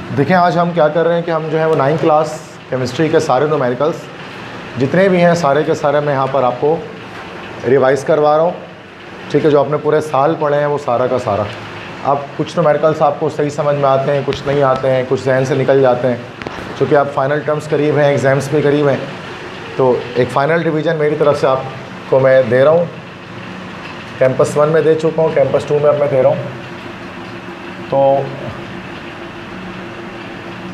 देखें आज हम क्या कर रहे हैं कि हम जो है वो 9th क्लास केमिस्ट्री के सारे न्यूमेरिकल्स जितने भी हैं सारे के सारे मैं यहाँ पर आपको रिवाइज़ करवा रहा हूँ। ठीक है, जो आपने पूरे साल पढ़े हैं वो सारा का सारा। अब कुछ न्यूमेरिकल्स आपको सही समझ में आते हैं, कुछ नहीं आते हैं, कुछ जहन से निकल जाते हैं। क्योंकि आप फाइनल टर्म्स करीब हैं, एग्ज़ाम्स भी करीब हैं, तो एक फ़ाइनल रिवीजन मेरी तरफ से आपको मैं दे रहा हूँ। कैंपस 1 में दे चुका हूँ, कैंपस 2 में अब मैं दे रहा हूँ। तो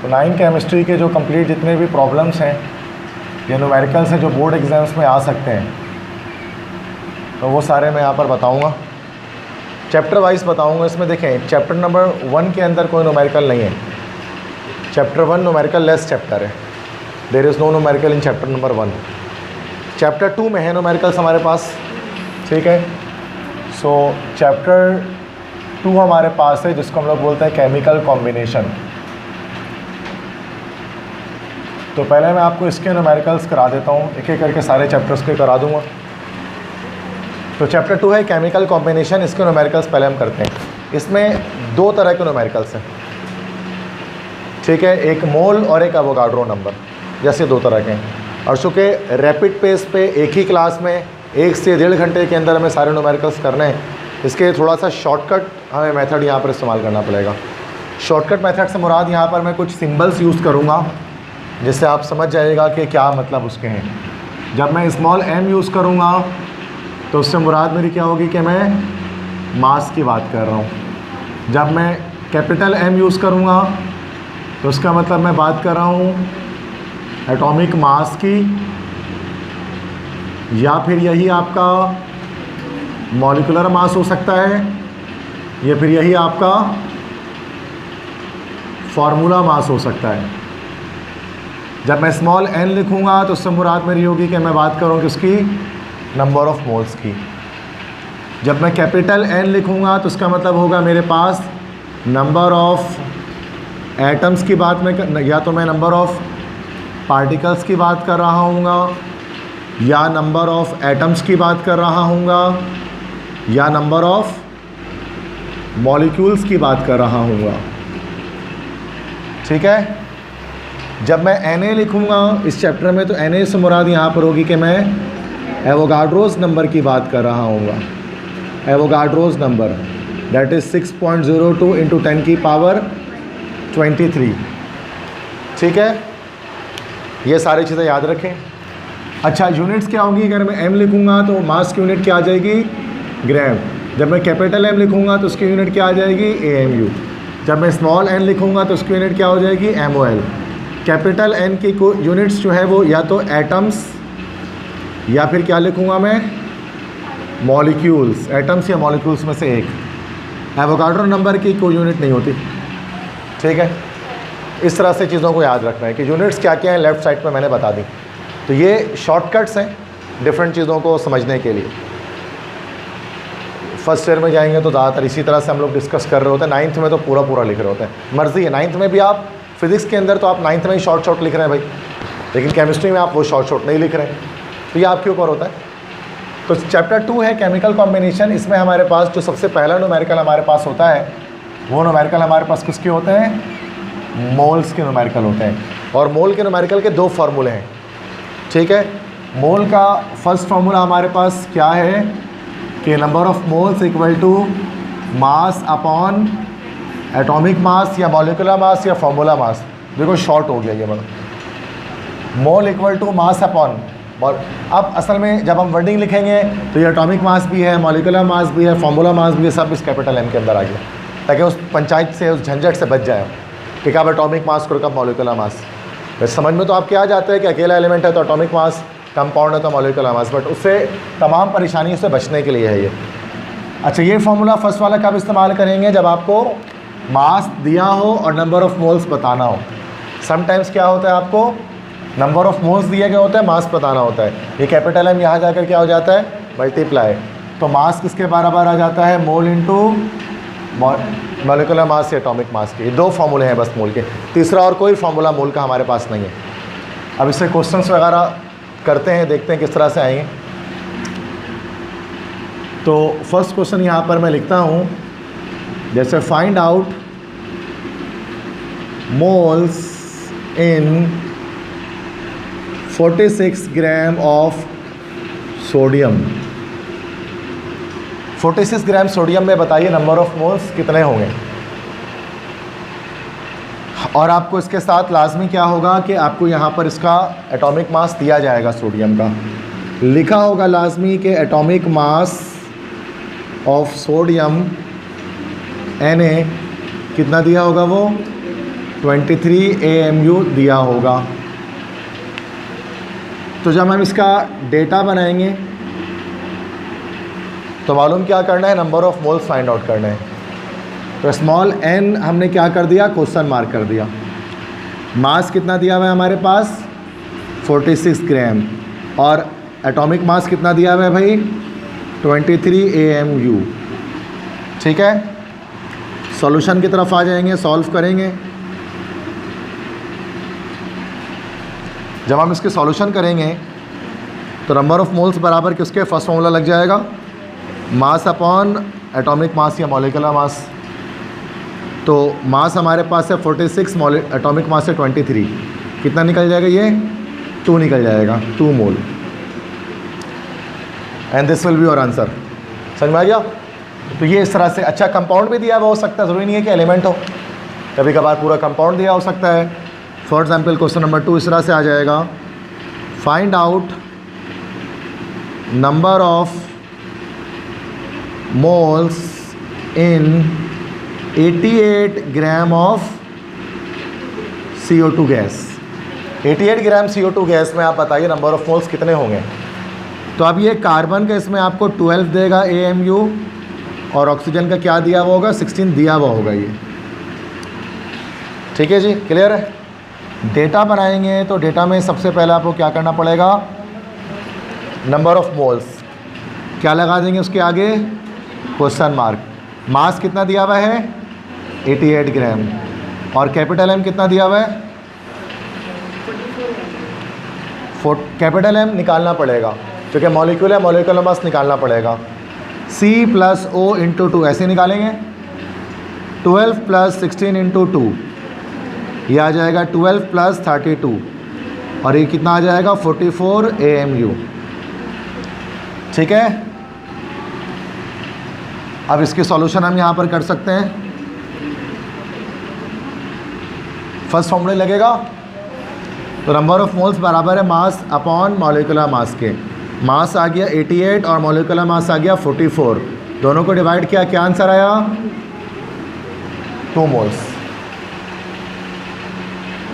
9 केमिस्ट्री के जो कंप्लीट जितने भी प्रॉब्लम्स हैं या न्यूमेरिकल्स हैं जो बोर्ड एग्ज़ाम्स में आ सकते हैं, तो वो सारे मैं यहाँ पर बताऊँगा, चैप्टर वाइज बताऊँगा। इसमें देखें चैप्टर नंबर 1 के अंदर कोई न्यूमेरिकल नहीं है। चैप्टर 1 न्यूमेरिकल लेस चैप्टर है, there is no numerical in chapter number 1। Chapter 2 में है न्यूमेरिकल्स हमारे पास। ठीक है, सो चैप्टर 2 हमारे पास है जिसको हम लोग बोलते हैं केमिकल कॉम्बिनेशन। तो पहले मैं आपको इसके न्यूमेरिकल्स करा देता हूँ, एक एक करके सारे चैप्टर्स के करा दूँगा। तो चैप्टर 2 है केमिकल कॉम्बिनेशन, इसके न्यूमेरिकल्स पहले हम करते हैं। इसमें 2 तरह के न्यूमेरिकल्स हैं। ठीक है, एक मोल और एक एवोगाड्रो नंबर, जैसे 2 तरह के हैं। और चूँकि रैपिड पेस पे एक ही क्लास में 1 से 1.5 घंटे के अंदर हमें सारे न्यूमेरिकल्स करने हैं, इसके थोड़ा सा शॉर्टकट हमें मेथड यहाँ पर इस्तेमाल करना पड़ेगा। शॉर्टकट मेथड से मुराद यहाँ पर मैं कुछ सिंबल्स यूज़ करूँगा जिससे आप समझ जाइएगा कि क्या मतलब उसके हैं। जब मैं स्मॉल m यूज़ करूँगा तो उससे मुराद मेरी क्या होगी कि मैं मास की बात कर रहा हूँ। जब मैं कैपिटल M यूज़ करूँगा तो उसका मतलब मैं बात कर रहा हूँ एटॉमिक मास की, या फिर यही आपका मॉलिक्यूलर मास हो सकता है, या फिर यही आपका फार्मूला मास हो सकता है। जब मैं स्मॉल n लिखूँगा तो उससे मुराद मेरी होगी कि मैं बात करूँ किसकी, नंबर ऑफ़ मोल्स की। जब मैं कैपिटल N लिखूँगा तो उसका मतलब होगा मेरे पास नंबर ऑफ़ एटम्स की बात में, या तो मैं नंबर ऑफ़ पार्टिकल्स की बात कर रहा हूँगा, या नंबर ऑफ़ एटम्स की बात कर रहा हूँगा, या नंबर ऑफ़ मॉलिक्यूल्स की बात कर रहा हूँगा। ठीक है, जब मैं Na लिखूँगा इस चैप्टर में तो Na से मुराद यहाँ पर होगी कि मैं एवोगाड्रोस नंबर की बात कर रहा हूँगा। Avogadro's number that is 6.02 into 10 की पावर 23। ठीक है, ये सारी चीज़ें याद रखें। अच्छा, यूनिट्स क्या होंगी? अगर मैं M लिखूँगा तो मास की यूनिट क्या आ जाएगी, ग्राम। जब मैं कैपिटल M लिखूँगा तो उसकी यूनिट क्या आ जाएगी, AMU। जब मैं स्मॉल n लिखूँगा तो उसकी यूनिट क्या हो जाएगी, MOL। कैपिटल N की यूनिट्स जो है वो या तो एटम्स या फिर क्या लिखूँगा मैं, मॉलिक्यूल्स। एटम्स या मॉलिक्यूल्स में से एक। एवोगाड्रो नंबर की कोई यूनिट नहीं होती। ठीक है, इस तरह से चीज़ों को याद रखना है कि यूनिट्स क्या क्या हैं, लेफ़्ट साइड पे मैंने बता दी। तो ये शॉर्टकट्स हैं डिफरेंट चीज़ों को समझने के लिए। फर्स्ट ईयर में जाएंगे तो ज़्यादातर इसी तरह से हम लोग डिस्कस कर रहे होते हैं। 9th में तो पूरा पूरा लिख रहे होते हैं, मर्ज़ी है। 9th में भी आप फिज़िक्स के अंदर तो आप 9th में ही शॉर्ट लिख रहे हैं भाई, लेकिन केमिस्ट्री में आप वो शॉर्ट नहीं लिख रहे हैं, तो ये आपके ऊपर होता है। तो चैप्टर 2 है केमिकल कॉम्बिनेशन। इसमें हमारे पास जो सबसे पहला न्यूमेरिकल हमारे पास होता है वो न्यूमेरिकल हमारे पास किसके होते हैं, मोल्स के न्यूमेरिकल होते हैं। और मोल के न्यूमेरिकल के 2 फार्मूले हैं। ठीक है, मोल का फर्स्ट फार्मूला हमारे पास क्या है कि number of moles equal to mass upon atomic mass या मॉलिक्यूलर मास या फार्मूला मास। देखो शॉर्ट हो गया ये बड़ा, mole equal to mass upon. अब असल में जब हम वर्डिंग लिखेंगे तो ये एटॉमिक मास भी है, मॉलिक्यूलर मास भी है, फार्मूला मास भी है, सब इस कैपिटल M के अंदर आ गया, ताकि उस पंचायत से, उस झंझट से बच जाए कि कब एटॉमिक मास करो कब मॉलिक्यूलर मास। वैसे समझ में तो आपके आ जाता है कि अकेला एलिमेंट है तो एटॉमिक मास, कंपाउंड है तो मॉलिक्यूलर मास, बट उससे तमाम परेशानियों से बचने के लिए है ये। अच्छा, ये फार्मूला फर्स्ट वाला कब इस्तेमाल करेंगे, जब आपको मास दिया हो और नंबर ऑफ़ मोल्स बताना हो। समटाइम्स क्या होता है, आपको नंबर ऑफ़ मोल्स दिए गए होते हैं, मास बताना होता है। ये कैपिटल M यहाँ जाकर क्या हो जाता है, मल्टीप्लाई। तो मास किसके बराबर आ जाता है, मोल इंटू मॉलिक्यूलर मास या एटॉमिक मास के। ये 2 फार्मूले हैं बस मोल के, तीसरा और कोई फार्मूला मोल का हमारे पास नहीं है। अब इससे क्वेश्चंस वगैरह करते हैं, देखते हैं किस तरह से आएंगे। तो फर्स्ट क्वेश्चन यहाँ पर मैं लिखता हूँ, जैसे find out moles in 46 gram of sodium. 46 gram sodium में बताइए नंबर ऑफ मोल्स कितने होंगे। और आपको इसके साथ लाजमी क्या होगा कि आपको यहाँ पर इसका एटॉमिक मास दिया जाएगा, सोडियम का लिखा होगा लाजमी कि atomic mass of sodium Na कितना दिया होगा, वो 23 AMU दिया होगा। तो जब हम इसका डेटा बनाएंगे तो मालूम क्या करना है, number of moles find out करना है। तो स्मॉल n हमने क्या कर दिया, क्वेश्चन मार्क कर दिया। मास कितना दिया हुआ है हमारे पास 46 ग्राम, और एटॉमिक मास कितना दिया हुआ है भाई 23 AMU। ठीक है, सॉल्यूशन की तरफ आ जाएंगे, सॉल्व करेंगे। जब हम इसके सॉल्यूशन करेंगे तो नंबर ऑफ मोल्स बराबर किसके, फर्स्ट फॉर्मूला लग जाएगा मास अपॉन एटॉमिक मास या मॉलिक्यूलर मास। तो मास हमारे पास है 46, एटॉमिक मास है 23, कितना निकल जाएगा, ये 2 निकल जाएगा, 2 mole. And this will be your answer. समझ में आ गया। तो ये इस तरह से, अच्छा कंपाउंड भी दिया हुआ हो सकता है, ज़रूरी नहीं है कि एलिमेंट हो, कभी कभार पूरा कंपाउंड दिया हो सकता है। फॉर एग्जाम्पल क्वेश्चन नंबर 2 इस तरह से आ जाएगा, find out number of moles in 88 gram of CO2 gas. 88 gram CO2 gas में आप बताइए नंबर ऑफ मोल्स कितने होंगे। तो अब ये कार्बन का इसमें आपको 12 देगा AMU, और ऑक्सीजन का क्या दिया हुआ होगा 16 दिया हुआ होगा ये। ठीक है जी, क्लियर है। डेटा बनाएंगे तो डेटा में सबसे पहले आपको क्या करना पड़ेगा, नंबर ऑफ मोल्स क्या लगा देंगे उसके आगे, क्वेश्चन मार्क। मास कितना दिया हुआ है 88 ग्राम, और कैपिटल M कितना दिया हुआ है, कैपिटल M निकालना पड़ेगा क्योंकि मॉलिक्यूल है, मॉलिक्यूलर मास निकालना पड़ेगा। C + O × 2 ऐसे निकालेंगे, 12 + 16 × 2, ये आ जाएगा 12 + 32, और ये कितना आ जाएगा 44 AMU। ठीक है, अब इसके सॉल्यूशन हम यहाँ पर कर सकते हैं। फर्स्ट फॉर्मूले लगेगा तो नंबर ऑफ मोल्स बराबर है मास अपॉन मॉलिक्यूलर मास के। मास आ गया 88 और मॉलिक्यूलर मास आ गया 44, दोनों को डिवाइड किया, क्या आंसर आया 2 मोल्स।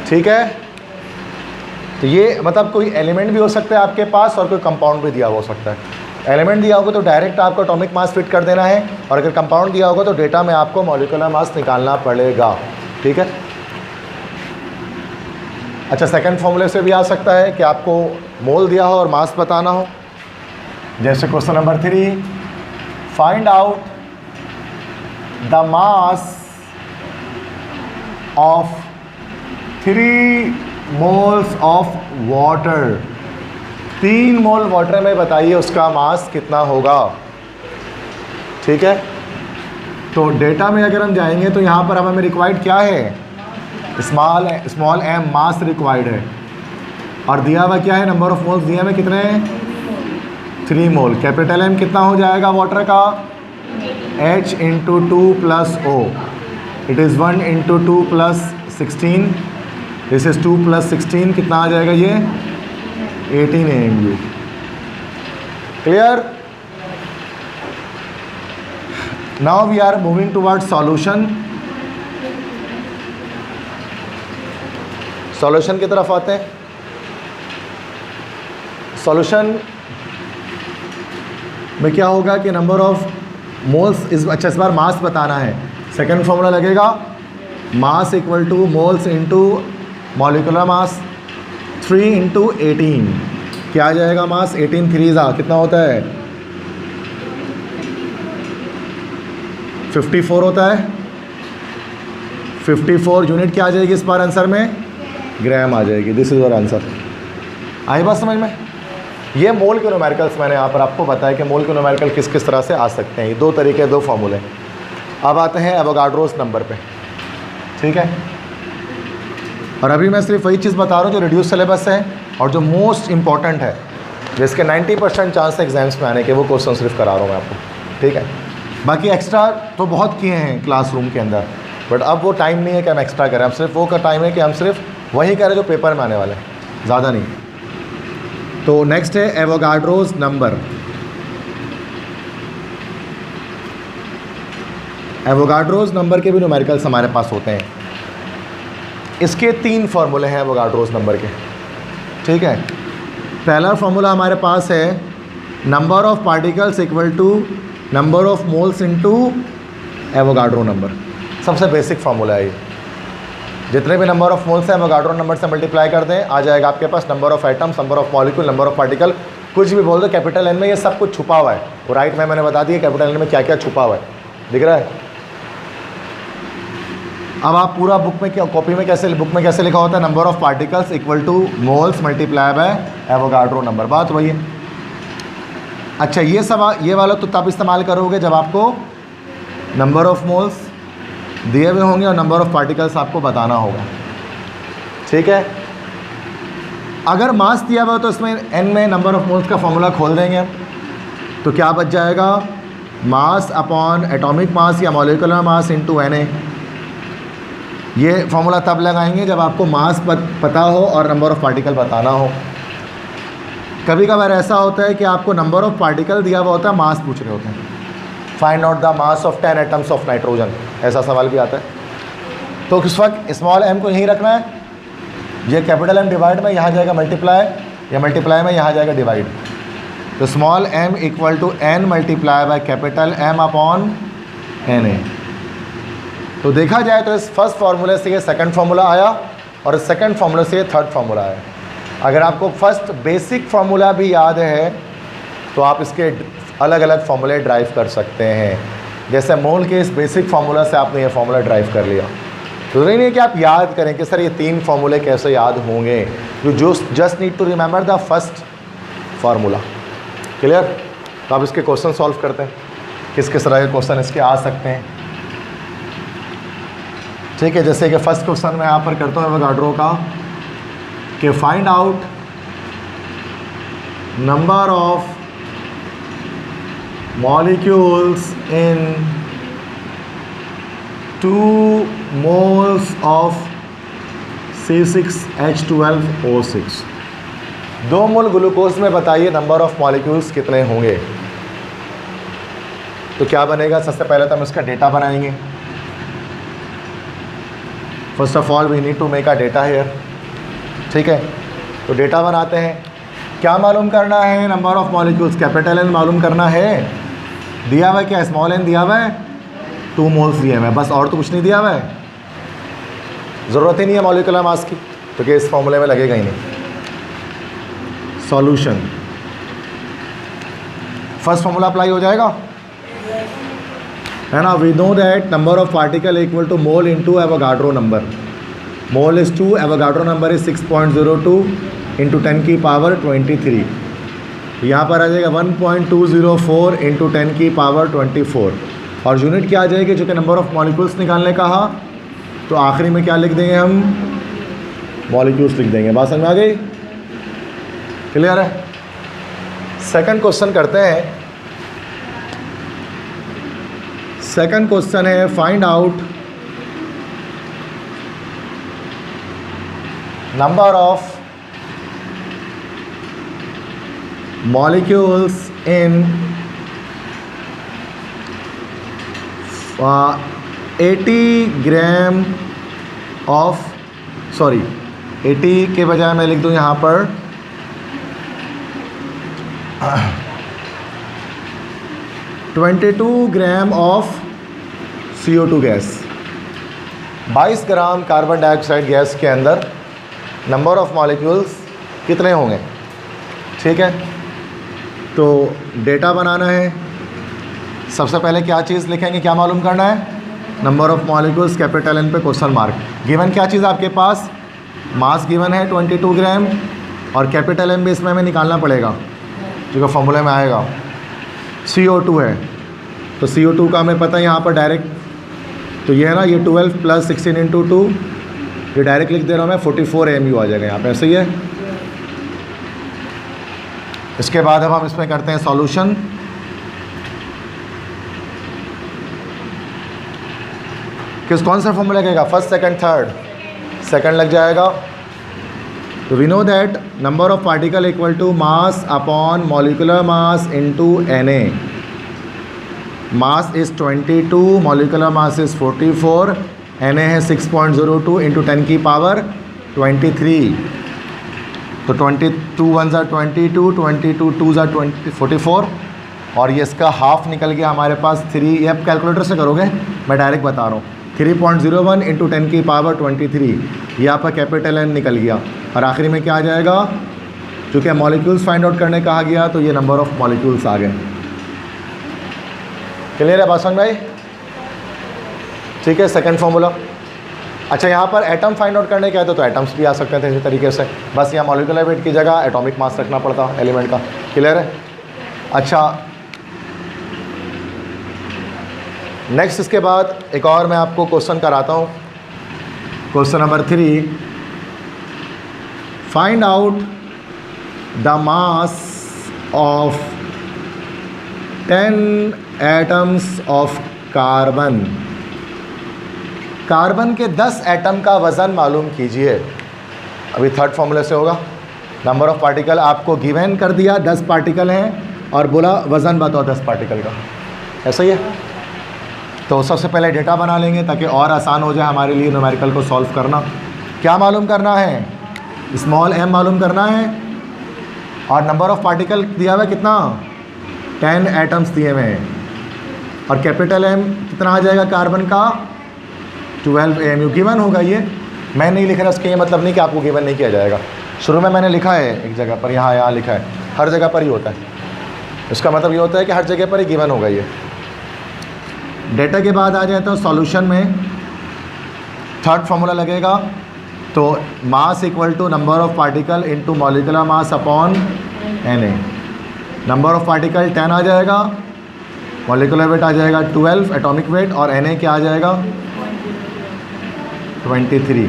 ठीक है, तो ये मतलब कोई एलिमेंट भी हो सकता है आपके पास और कोई कंपाउंड भी दिया हुआ हो सकता है। एलिमेंट दिया होगा तो डायरेक्ट आपको एटॉमिक मास फिट कर देना है, और अगर कंपाउंड दिया होगा तो डेटा में आपको मॉलिक्यूलर मास निकालना पड़ेगा। ठीक है, अच्छा सेकंड फॉर्मूले से भी आ सकता है कि आपको मोल दिया हो और मास बताना हो। जैसे question number 3, find out the mass of 3 moles of water. 3 mole water में बताइए उसका मास कितना होगा। ठीक है, तो डेटा में अगर हम जाएंगे तो यहाँ पर अब हमें रिक्वायर्ड क्या है, स्मॉल m मास रिक्वायर्ड है, और दिया हुआ क्या है, नंबर ऑफ मोल्स दिए हमें कितने हैं 3 मोल। कैपिटल M कितना हो जाएगा वाटर का, H × 2 + O, it is 1 × 2 + 16, this is 2 + 16, कितना आ जाएगा ये 18 AMU। Clear. Now we are moving toward solution. Solution की तरफ आते हैं। सॉल्यूशन में क्या होगा कि नंबर ऑफ मोल्स इस बार मास बताना है। सेकंड फॉर्मूला लगेगा मास = मोल्स इंटू मॉलिक्यूलर मास 3 × 18, क्या आ जाएगा मास 18 3 कितना होता है 54 होता है। 54 यूनिट क्या आ जाएगी इस बार आंसर में, ग्राम आ जाएगी। This is your answer. आई बात समझ में। ये मोल के न्यूमेरिकल्स मैंने यहाँ पर आपको बताया कि मोल के न्यूमेरिकल किस किस तरह से आ सकते हैं। ये 2 तरीके 2 फॉर्मूले। अब आते हैं एवोगाड्रोस नंबर पे। ठीक है, और अभी मैं सिर्फ वही चीज़ बता रहा हूँ जो रिड्यूस सिलेबस है और जो मोस्ट इंपॉर्टेंट है, जिसके 90% चांस है एग्जाम्स में आने के, वो क्वेश्चन सिर्फ करा रहा हूँ मैं आपको, ठीक है। बाकी एक्स्ट्रा तो बहुत किए हैं क्लासरूम के अंदर, बट अब वो टाइम नहीं है कि हम एक्स्ट्रा करें। अब सिर्फ वो का टाइम है कि हम सिर्फ वही करें जो पेपर में आने वाले हैं, ज़्यादा नहीं। तो नेक्स्ट है एवोगाड्रोस नंबर। एवोगाड्रोस नंबर के भी न्यूमेरिकल्स हमारे पास होते हैं। इसके 3 फार्मूले हैं एवोगाड्रोस नंबर के, ठीक है। पहला फार्मूला हमारे पास है number of particles equal to number of moles into Avogadro number. सबसे बेसिक फार्मूला है ये। जितने भी नंबर ऑफ मोल्स हैं एवोगाड्रो नंबर से मल्टीप्लाई कर दें, आ जाएगा आपके पास number of atoms, number of molecule, number of particle, कुछ भी बोल दो कैपिटल एन में ये सब कुछ छुपा हुआ है। और राइट में मैंने बता दिया कैपिटल एन में क्या क्या छुपा हुआ है, दिख रहा है। अब आप पूरा बुक में क्या, कॉपी में कैसे, बुक में कैसे लिखा होता है, number of particles equal two moles multiply by Avogadro number, बात वही है। अच्छा ये वाला तो तब इस्तेमाल करोगे जब आपको नंबर ऑफ मोल्स दिए हुए होंगे और नंबर ऑफ पार्टिकल्स आपको बताना होगा, ठीक है। अगर मास दिया हुआ तो इसमें एन में नंबर ऑफ मोल्स का फॉर्मूला खोल देंगे, तो क्या बच जाएगा, मास अपॉन एटॉमिक मास या molecular mass into N A. ये फॉर्मूला तब लगाएंगे जब आपको मास पता हो और नंबर ऑफ पार्टिकल बताना हो। कभी कभार ऐसा होता है कि आपको नंबर ऑफ पार्टिकल दिया हुआ होता है, मास पूछ रहे होते हैं, find out the mass of 10 atoms of nitrogen, ऐसा सवाल भी आता है। तो इस वक्त स्मॉल एम को यहीं रखना है, ये कैपिटल एम डिवाइड में यहाँ जाएगा मल्टीप्लाई, या मल्टीप्लाई में यहाँ जाएगा डिवाइड। तो small M equal to N multiply by capital M upon N A. तो देखा जाए तो इस फर्स्ट फार्मूले से ये सेकंड फार्मूला आया और इस सेकंड फार्मूले से ये थर्ड फार्मूला आया। अगर आपको फर्स्ट बेसिक फार्मूला भी याद है तो आप इसके अलग अलग फार्मूले ड्राइव कर सकते हैं। जैसे मोल के इस बेसिक फार्मूला से आपने ये फार्मूला ड्राइव कर लिया, तो नहीं है कि आप याद करें कि सर ये 3 फार्मूले कैसे याद होंगे। You just need to remember the first formula. Clear? तो आप इसके क्वेश्चन सॉल्व करते हैं, किस किस तरह के क्वेश्चन इसके आ सकते हैं, ठीक है। जैसे कि फर्स्ट क्वेश्चन मैं यहाँ पर करता हूँ एवोगाड्रो का, कि find out number of molecules in 2 moles of C6H12O6। 2 mole glucose में बताइए नंबर ऑफ मॉलिक्यूल्स कितने होंगे। तो क्या बनेगा, सबसे पहले तो हम इसका डेटा बनाएंगे। First of all we need to make a data here, ठीक है। तो डेटा बनाते हैं। क्या मालूम करना है, number of molecules, capital N मालूम करना है। दिया हुआ है क्या, स्मॉल एन दिया हुआ है, 2 मोल्स दिए हुए हैं, बस और तो कुछ नहीं दिया हुआ है। ज़रूरत ही नहीं है मॉलिक्यूलर मास की, तो कि इस फॉर्मूले में लगेगा ही नहीं। सॉल्यूशन, फर्स्ट फॉर्मूला अप्लाई हो जाएगा, है ना। We know that number of particle equal to mole into Avogadro number. Mole is 2, Avogadro number is 6.02 into 10 की पावर 23। यहाँ पर आ जाएगा 1.204 इंटू 10 की पावर 24। और यूनिट क्या आ जाएगी, जो कि नंबर ऑफ मॉलिक्यूल्स निकालने कहा, तो आखिरी में क्या लिख देंगे हम, मॉलिक्यूल्स लिख देंगे। बात समझ में आ गई? क्लियर है? सेकंड क्वेश्चन करते हैं। सेकंड क्वेश्चन है find out number of molecules in 80 gram of, sorry 80 के बजाय मैं लिख दूं यहाँ पर 22 gram of CO2 gas. 22 gram carbon dioxide gas के अंदर नंबर ऑफ मॉलिक्यूल्स कितने होंगे, ठीक है। तो डेटा बनाना है। सबसे पहले क्या चीज़ लिखेंगे, क्या मालूम करना है, number of molecules, capital N पे क्वेश्चन मार्क। गिवन क्या चीज़ आपके पास, मास गिवन है 22 ग्राम और कैपिटल एन भी इसमें हमें निकालना पड़ेगा, जो कि फॉर्मूले में आएगा। CO2 है, तो CO2 का हमें पता है यहाँ पर डायरेक्ट, तो ये है ना, ये 12 + 16 × 2 ये डायरेक्ट लिख दे रहा हूँ मैं, 44 AMU आ जाएगा यहाँ पे, ऐसे ही है। इसके बाद अब हम इसमें करते हैं सॉल्यूशन। कौन सा फॉर्मूला लगेगा, फर्स्ट सेकंड थर्ड, सेकंड लग जाएगा। तो we know that number of particle equal to mass upon molecular mass into Na। Mass is 22, molecular mass is 44, Na है 6.02 इंटू 10 की पावर 23। तो 22 1 ज़ा 22, 22 2 ज़ा 44, और ये इसका हाफ निकल गया हमारे पास 3। ये आप कैलकुलेटर से करोगे, मैं डायरेक्ट बता रहा हूँ। 3.01 इंटू 10 की पावर 23, ये आपका कैपिटल N निकल गया। और आखिरी में क्या आ जाएगा, चूँकि मॉलिक्यूल्स फाइंड आउट करने कहा गया तो ये नंबर ऑफ मॉलिक्यूल्स आ गए। क्लियर है बासन भाई? ठीक है, सेकंड फॉर्मूला। अच्छा, यहाँ पर एटम फाइंड आउट करने के आते तो एटम्स भी आ सकते थे इसी तरीके से, बस यहाँ मॉलिक्यूलर वेट की जगह एटॉमिक मास रखना पड़ता एलिमेंट का। क्लियर है? अच्छा, नेक्स्ट इसके बाद एक और मैं आपको क्वेश्चन कराता हूँ। Question number 3, find out the mass of 10 atoms of carbon. Carbon के 10 एटम का वज़न मालूम कीजिए। अभी थर्ड फॉर्मूले से होगा। नंबर ऑफ पार्टिकल आपको गिवन कर दिया, 10 पार्टिकल हैं, और बोला वज़न बताओ 10 पार्टिकल का। ऐसा ही है। तो सबसे पहले डेटा बना लेंगे ताकि और आसान हो जाए हमारे लिए न्यूमेरिकल को सॉल्व करना। क्या मालूम करना है, स्मॉल m मालूम करना है, और नंबर ऑफ़ पार्टिकल दिया हुआ है कितना, 10 एटम्स दिए हुए हैं, और कैपिटल M कितना आ जाएगा कार्बन का, 12 AMU गिवन होगा। ये मैं नहीं लिख रहा, इसके ये मतलब नहीं कि आपको गिवन नहीं किया जाएगा। शुरू में मैंने लिखा है एक जगह पर, यहाँ लिखा है, हर जगह पर ही होता है। इसका मतलब ये होता है कि हर जगह पर ही गिवन होगा। ये डेटा के बाद आ जाए तो सॉल्यूशन में थर्ड फार्मूला लगेगा। तो mass equal to number of particle into molecular mass upon Na। Number of particle 10 आ जाएगा, मॉलिक्यूलर वेट आ जाएगा 12 एटॉमिक वेट, और Na क्या आ जाएगा 23।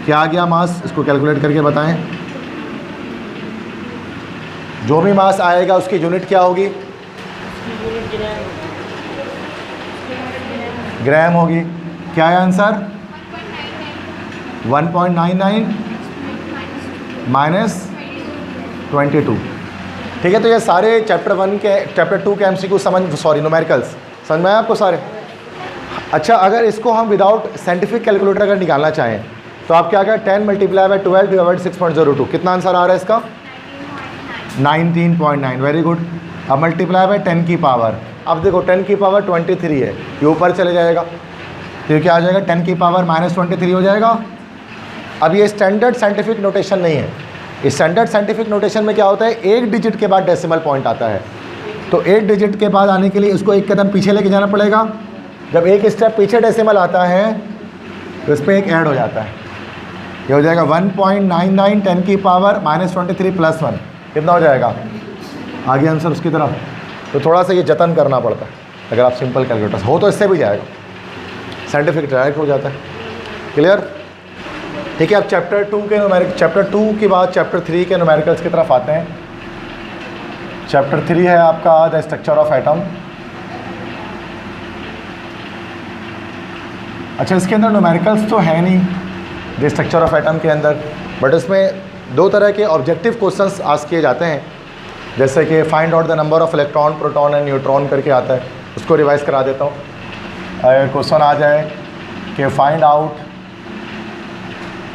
क्या आ गया मास, इसको कैलकुलेट करके बताएं। जो भी मास आएगा उसकी यूनिट क्या होगी, ग्राम होगी। क्या है आंसर, 1.99 माइनस 22। ठीक है, तो ये सारे चैप्टर 2 के MCQ न्यूमेरिकल्स समझ में आए आपको सारे। अच्छा, अगर इसको हम विदाउट साइंटिफिक कैलकुलेटर अगर निकालना चाहें तो आप क्या करें, 10 मल्टीप्लाई बाय 12 डिवाइड 6.02, कितना आंसर आ रहा है इसका, 19.9। Very good. अब मल्टीप्लाई बाय 10 की पावर, अब देखो 10 की पावर 23 है, ये ऊपर चले जाएगा तो ये क्या आ जाएगा, 10 की पावर -23 हो जाएगा। अब ये स्टैंडर्ड साइंटिफिक नोटेशन नहीं है। इस स्टैंडर्ड साइंटिफिक नोटेशन में क्या होता है, एक डिजिट के बाद डेसिमल पॉइंट आता है। तो एक डिजिट के बाद आने के लिए इसको एक कदम पीछे लेके जाना पड़ेगा। जब एक स्टेप पीछे डेसिमल आता है तो इस पर एक ऐड हो जाता है, ये हो जाएगा 1.99 10 की पावर -23 + 1, कितना हो जाएगा, आगे आंसर उसकी तरफ। तो थोड़ा सा ये जतन करना पड़ता है। अगर आप सिंपल कैलकुलेटर हो तो इससे भी जाएगा, साइंटिफिक डायरेक्ट हो जाता है। क्लियर? ठीक है, अब चैप्टर 2 के बाद चैप्टर 3 के न्यूमेरिकल्स की तरफ आते हैं। चैप्टर 3 है आपका द स्ट्रक्चर ऑफ एटम। अच्छा, इसके अंदर न्यूमेरिकल्स तो है नहीं द स्ट्रक्चर ऑफ एटम के अंदर, बट इसमें 2 तरह के ऑब्जेक्टिव क्वेश्चंस आस्क किए जाते हैं। जैसे कि find out the number of electron, proton and neutron करके आता है, उसको रिवाइज करा देता हूँ। अगर क्वेश्चन आ जाए कि find out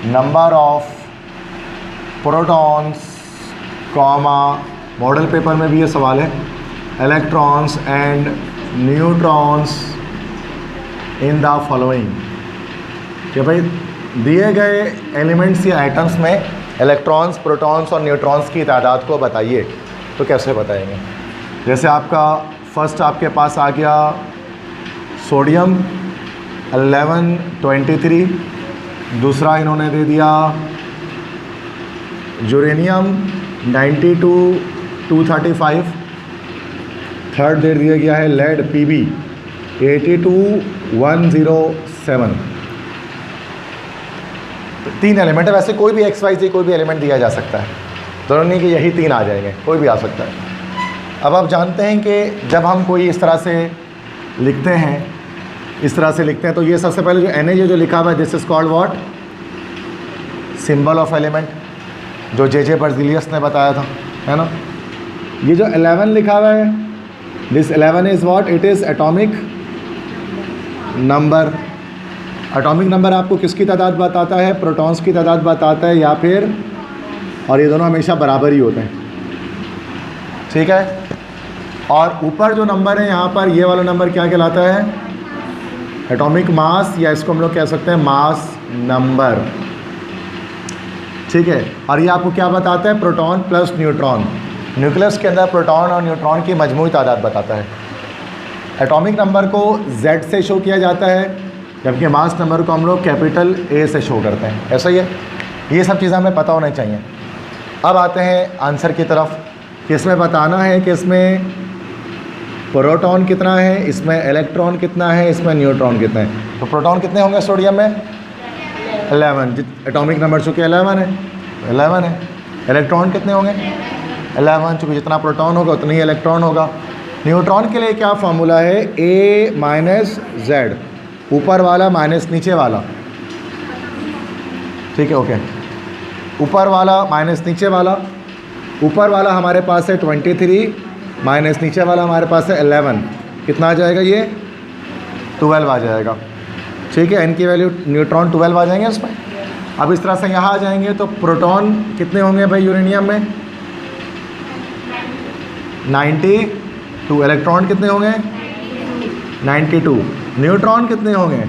number of protons comma, model paper में भी ये सवाल है, electrons and neutrons in the following, कि भाई दिए गए एलिमेंट्स या एटम्स में इलेक्ट्रॉन्स, प्रोटॉन्स और न्यूट्रॉन्स की तादाद को बताइए। तो कैसे बताएंगे, जैसे आपका फर्स्ट आपके पास आ गया सोडियम 1123, दूसरा इन्होंने दे दिया यूरेनियम 92-235, थर्ड दे दिया गया है लेड Pb 82-107। तो 3 एलिमेंट है, वैसे कोई भी एक्स वाई जी कोई भी एलिमेंट दिया जा सकता है, दोनों नहीं कि यही 3 आ जाएंगे, कोई भी आ सकता है। अब आप जानते हैं कि जब हम कोई इस तरह से लिखते हैं, इस तरह से लिखते हैं, तो ये सबसे पहले जो एन है जो लिखा हुआ है, this is called what, symbol of element, जो जे बर्ज़िलियस ने बताया था, है ना। ये जो 11 लिखा हुआ है, this 11 is what, it is atomic number. Atomic number आपको किसकी तादाद बताता है, प्रोटॉन्स की तादाद बताता है, या फिर, और ये दोनों हमेशा बराबर ही होते हैं, ठीक है। और ऊपर जो नंबर है यहाँ पर, ये वाला नंबर क्या कहलाता है, एटॉमिक मास, या इसको हम लोग कह सकते हैं मास नंबर, ठीक है। और ये आपको क्या बताता है, प्रोटॉन प्लस न्यूट्रॉन, न्यूक्लियस के अंदर प्रोटॉन और न्यूट्रॉन की मजमूई तादाद बताता है। एटॉमिक नंबर को Z से शो किया जाता है, जबकि मास नंबर को हम लोग कैपिटल A से शो करते हैं, ऐसा ही है। ये सब चीज़ें हमें पता होनी चाहिए। अब आते हैं आंसर की तरफ, कि इसमें बताना है कि इसमें प्रोटॉन कितना है, इसमें इलेक्ट्रॉन कितना है, इसमें न्यूट्रॉन कितना है। तो प्रोटॉन कितने होंगे सोडियम में, 11, एटॉमिक नंबर चूँकि 11 है, 11 है। इलेक्ट्रॉन कितने होंगे, 11, चूँकि जितना प्रोटॉन होगा उतना ही इलेक्ट्रॉन होगा। न्यूट्रॉन के लिए क्या फार्मूला है, A माइनस Z, ऊपर वाला माइनस नीचे वाला, ठीक है, ओके। ऊपर वाला माइनस नीचे वाला, ऊपर वाला हमारे पास है 23 माइनस नीचे वाला हमारे पास है 11, कितना आ जाएगा, ये 12 आ जाएगा, ठीक है। n की वैल्यू न्यूट्रॉन 12 आ जाएंगे उसमें। अब इस तरह से यहाँ आ जाएंगे तो प्रोटॉन कितने होंगे भाई यूरेनियम में, 92, इलेक्ट्रॉन कितने होंगे, 92, न्यूट्रॉन कितने होंगे,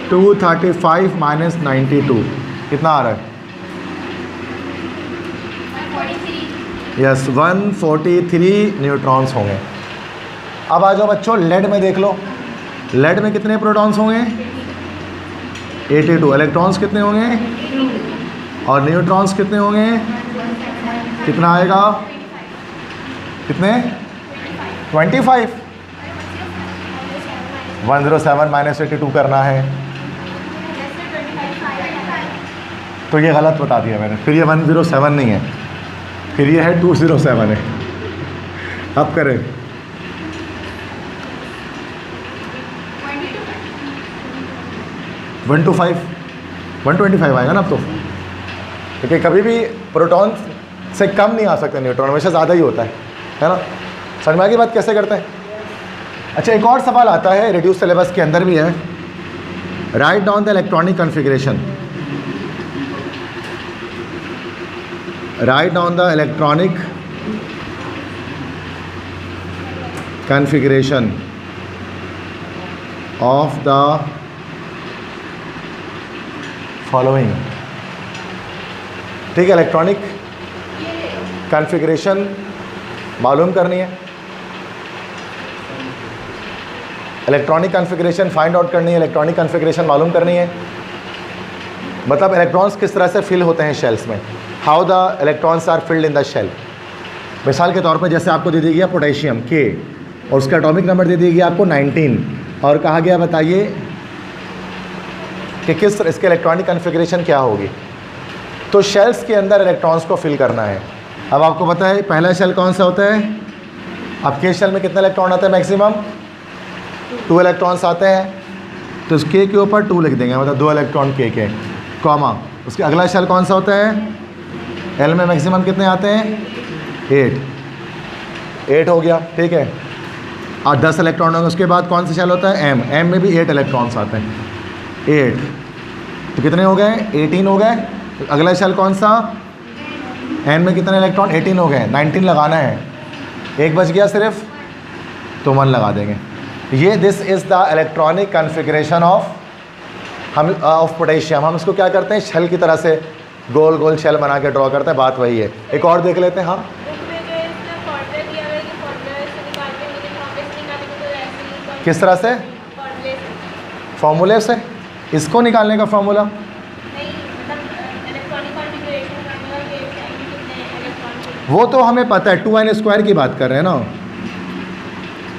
235 माइनस 92, कितना आ रहा है, यस 143 न्यूट्रॉन्स होंगे। अब आ जाओ बच्चों लेड में देख लो, लेड में कितने प्रोटॉन्स होंगे, 82, इलेक्ट्रॉन्स कितने होंगे, और न्यूट्रॉन्स कितने होंगे, कितना आएगा, कितने, 25, 107 माइनस 82 करना है, तो ये गलत बता दिया मैंने, फिर ये 107 नहीं है, फिर ये है 207 है। अब करें, 125 आएगा ना अब तो, क्योंकि कभी भी प्रोटॉन से कम नहीं आ सकते, न्यूट्रॉन हमेशा ज़्यादा ही होता है ना। समझ में आ गई बात कैसे करते हैं। अच्छा, एक और सवाल आता है, रिड्यूस सिलेबस के अंदर भी है, write down the electronic configuration, write down the electronic configuration of the following, ठीक है। इलेक्ट्रॉनिक कॉन्फ़िगरेशन मालूम करनी है, इलेक्ट्रॉनिक कॉन्फ़िगरेशन फाइंड आउट करनी है, इलेक्ट्रॉनिक कॉन्फ़िगरेशन मालूम करनी है। मतलब इलेक्ट्रॉन्स किस तरह से फिल होते हैं शेल्स में, how the electrons are filled in the shell. मिसाल के तौर पर जैसे आपको दे दी गया पोटेशियम K, और उसका एटॉमिक नंबर दे दी गया आपको 19, और कहा गया बताइए कि किस तरह इसके इलेक्ट्रॉनिक कॉन्फ़िगरेशन क्या होगी। तो शेल्स के अंदर इलेक्ट्रॉन्स को फिल करना है। अब आपको पता है पहला शेल कौन सा होता है, अब K शेल में कितने इलेक्ट्रॉन आते हैं, मैक्सिमम 2 इलेक्ट्रॉन्स आते हैं, तो उस K के ऊपर 2 लिख देंगे, मतलब 2 इलेक्ट्रॉन K के, कॉमा। उसके अगला शेल कौन सा होता है, L में मैक्सिमम कितने आते हैं, 8 हो गया, ठीक है। और 10 इलेक्ट्रॉन होंगे। उसके बाद कौन सा शेल होता है, M में भी 8 इलेक्ट्रॉन्स आते हैं, 8, तो कितने हो गए, 18 हो गए। अगला शेल कौन सा, N में कितने इलेक्ट्रॉन, 18 हो गए, 19 लगाना है, एक बच गया सिर्फ, तो 1 लगा देंगे। ये this is the electronic configuration of potassium. हम इसको क्या करते हैं, शेल की तरह से गोल गोल शेल बना के ड्रॉ करते हैं, बात वही है। एक और देख लेते हैं, हाँ किस तरह से, फॉर्मूले से, इसको निकालने का फॉर्मूला, वो तो हमें पता है, 2n² की बात कर रहे हैं ना,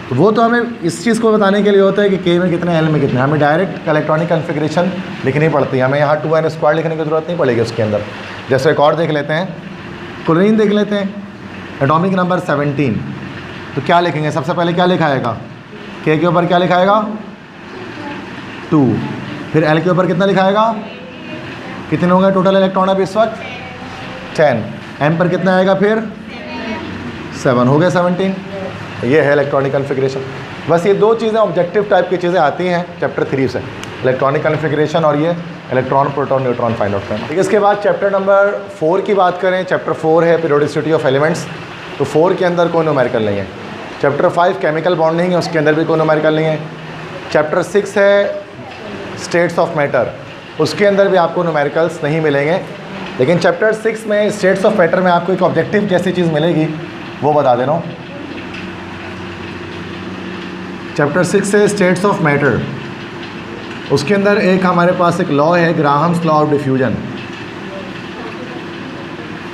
तो वो तो हमें इस चीज़ को बताने के लिए होता है कि K में कितने, L में कितने। हमें डायरेक्ट इलेक्ट्रॉनिक कन्फिग्रेशन लिखनी पड़ती है, हमें यहाँ 2n² लिखने की ज़रूरत नहीं पड़ेगी उसके अंदर। जैसे एक और देख लेते हैं, क्लोरीन देख लेते हैं, एटॉमिक नंबर 17। तो क्या लिखेंगे, सबसे पहले क्या लिखाएगा, K के ऊपर क्या लिखाएगा 2, फिर L के ऊपर कितना लिखाएगा, कितने होंगे टोटल इलेक्ट्रॉन अब इस वक्त 10, M पर कितना आएगा फिर 7, हो गया 17। ये है इलेक्ट्रॉनिक कन्फिग्रेशन। बस ये दो चीज़ें ऑब्जेक्टिव टाइप की चीज़ें आती हैं चैप्टर 3 से, इलेक्ट्रॉनिक कन्फिग्रेशन और ये electron proton neutron find out करना। ठीक है, इसके बाद चैप्टर नंबर 4 की बात करें, चैप्टर 4 है पीरियोडिसिटी ऑफ एलिमेंट्स। तो 4 के अंदर कोई न्यूमेरिकल नहीं है। चैप्टर 5 केमिकल बॉन्डिंग है, उसके अंदर भी कोई न्यूमेरिकल नहीं है। चैप्टर 6 है स्टेट्स ऑफ मैटर, उसके अंदर भी आपको न्यूमेरिकल्स नहीं मिलेंगे। लेकिन चैप्टर 6 में स्टेट्स ऑफ मैटर में आपको एक ऑब्जेक्टिव जैसी चीज़ मिलेगी, वो बता दे रहा हूँ। चैप्टर 6 है स्टेट्स ऑफ मैटर, उसके अंदर एक हमारे पास एक लॉ है, ग्राहम्स लॉ ऑफ डिफ्यूजन,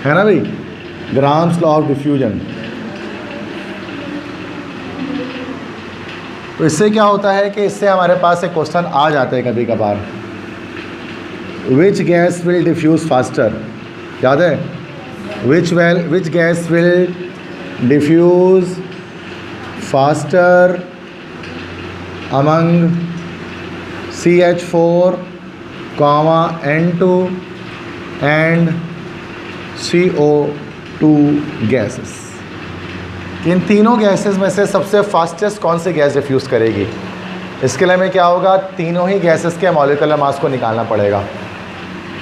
है ना भाई, ग्राहम्स लॉ ऑफ डिफ्यूजन। तो इससे क्या होता है कि इससे हमारे पास एक क्वेश्चन आ जाते हैं कभी कभार, which gas will diffuse faster, याद है, which gas will diffuse faster among CH4, N2 and CO2 gases. इन तीनों गैसेस में से सबसे फास्टेस्ट कौन सी गैस डिफ्यूज़ करेगी? इसके लिए हमें क्या होगा, तीनों ही गैसेस के मॉलिक्यूलर मास को निकालना पड़ेगा।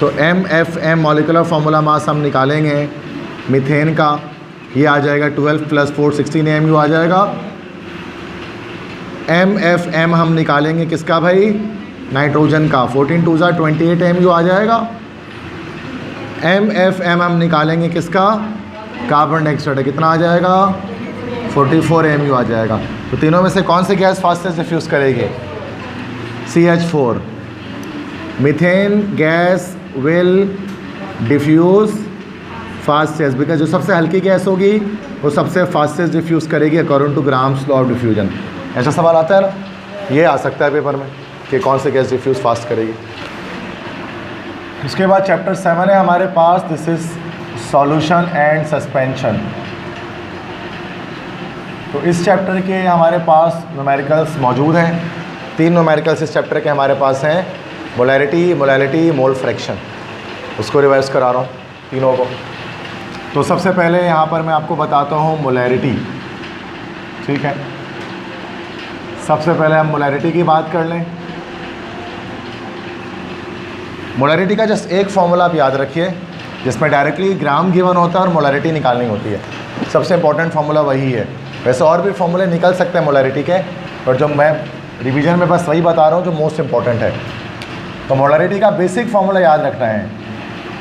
तो MFM मॉलिक्यूलर फार्मूला मास हम निकालेंगे मीथेन का, ये आ जाएगा 12 + 4 16 AMU आ जाएगा। MFM हम निकालेंगे किसका भाई, नाइट्रोजन का, 14 × 2 = 28 AMU आ जाएगा। MFM हम निकालेंगे किसका, कार्बन डाइऑक्साइड, कितना आ जाएगा 44 AMU आ जाएगा। तो तीनों में से कौन सी गैस फास्टेस्ट डिफ्यूज़ करेगी, CH4। Methane gas will diffuse fastest, because जो सबसे हल्की गैस होगी वो सबसे फास्टेस्ट डिफ्यूज़ करेगी according two grams law of diffusion. ऐसा सवाल आता है ना, ये आ सकता है पेपर में कि कौन सी गैस डिफ्यूज़ फास्ट करेगी। उसके बाद चैप्टर 7 है हमारे पास, this is solution and suspension. तो इस चैप्टर के हमारे पास न्यूमेरिकल्स मौजूद हैं, 3 न्यूमेरिकल्स इस चैप्टर के हमारे पास हैं, मोलैरिटी, मोलैलिटी, मोल फ्रैक्शन। उसको रिवाइज करा रहा हूँ तीनों को। तो सबसे पहले यहाँ पर मैं आपको बताता हूँ मोलैरिटी, ठीक है। सबसे पहले हम मोलैरिटी की बात कर लें। मोलैरिटी का जस्ट एक फॉर्मूला आप याद रखिए, जिसमें डायरेक्टली ग्राम गिवन होता है और मोलैरिटी निकालनी होती है। सबसे इंपॉर्टेंट फार्मूला वही है। वैसे और भी फॉर्मूले निकल सकते हैं मोलैरिटी के, और जो मैं रिवीजन में बस वही बता रहा हूँ जो मोस्ट इंपॉर्टेंट है। तो मोलैरिटी का बेसिक फार्मूला याद रखना है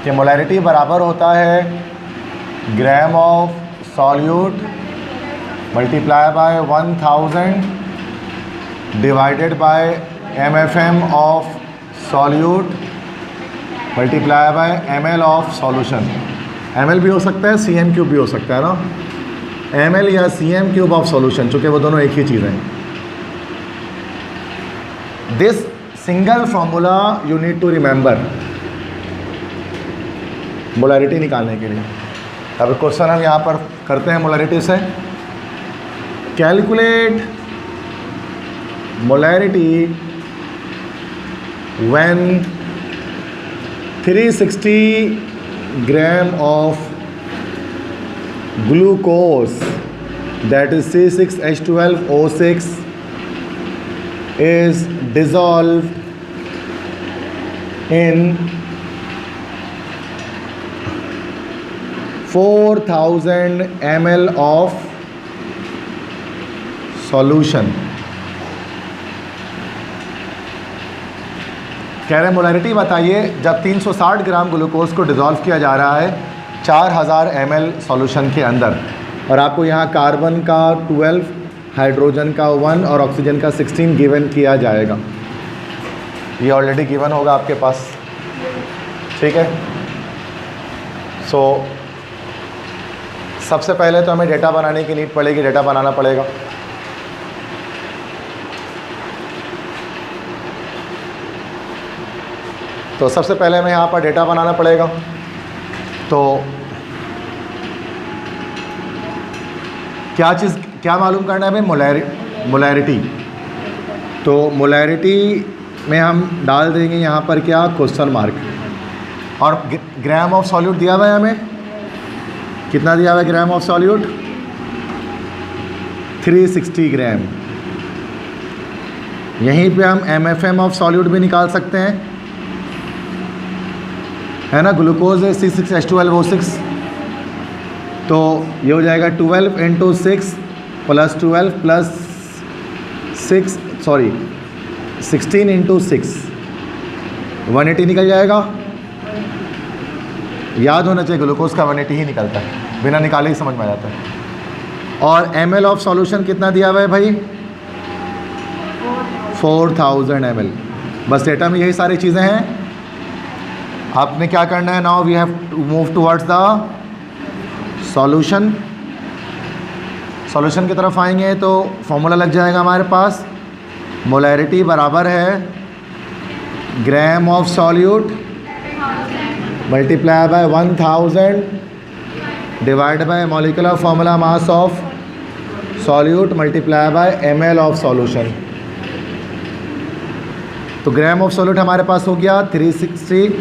कि मोलैरिटी बराबर होता है gram of solute multiply by 1000 divided by MFM of solute multiply by ml of solution. ml भी हो सकता है, cm³ भी हो सकता है ना, ml या cm³ ऑफ सॉल्यूशन, चूँकि वो दोनों एक ही चीज़ हैं। This single formula you need to remember molarity निकालने के लिए। अब क्वेश्चन हम यहाँ पर करते हैं मोलैरिटी से, calculate molarity when 360 gram of glucose that is C6H12O6 is dissolved in 4000 ml of solution। कह रहे मोलैरिटी बताइए जब 360 ग्राम ग्लूकोज को डिज़ोल्व किया जा रहा है 4000 ml सॉल्यूशन के अंदर, और आपको यहाँ कार्बन का 12, हाइड्रोजन का 1 और ऑक्सीजन का 16 गिवन किया जाएगा। ये ऑलरेडी गिवन होगा आपके पास, ठीक है। सो सबसे पहले तो हमें डेटा बनाने की नीड पड़ेगी, डेटा बनाना पड़ेगा। तो सबसे पहले हमें यहाँ पर डेटा बनाना पड़ेगा। तो क्या मालूम करना है भाई? मोलैरिटी। तो मोलैरिटी में हम डाल देंगे यहाँ पर क्या, क्वेश्चन मार्क। और ग्राम ऑफ सॉल्यूट दिया हुआ है हमें, कितना दिया हुआ है ग्राम ऑफ सॉल्यूट? 360 ग्राम। यहीं पे हम MFM ऑफ सॉल्यूट भी निकाल सकते हैं, है ना। ग्लूकोज है C6H12O6, तो ये हो जाएगा 12 × 6 + 12 + 16 × 6, 180 निकल जाएगा। याद होना चाहिए ग्लूकोज का 180 ही निकलता है, बिना निकाले ही समझ में आ जाता है। और ml ऑफ सॉल्यूशन कितना दिया हुआ है भाई? 4000 ml। बस डेटा में यही सारी चीज़ें हैं। आपने क्या करना है, now we have to move towards the solution. Solution की तरफ आएंगे तो फॉर्मूला लग जाएगा हमारे पास, मोलैरिटी बराबर है gram of solute multiply by 1000 divide by molecular formula mass of solute multiply by ml of solution. तो ग्राम ऑफ सॉल्यूट हमारे पास हो गया 360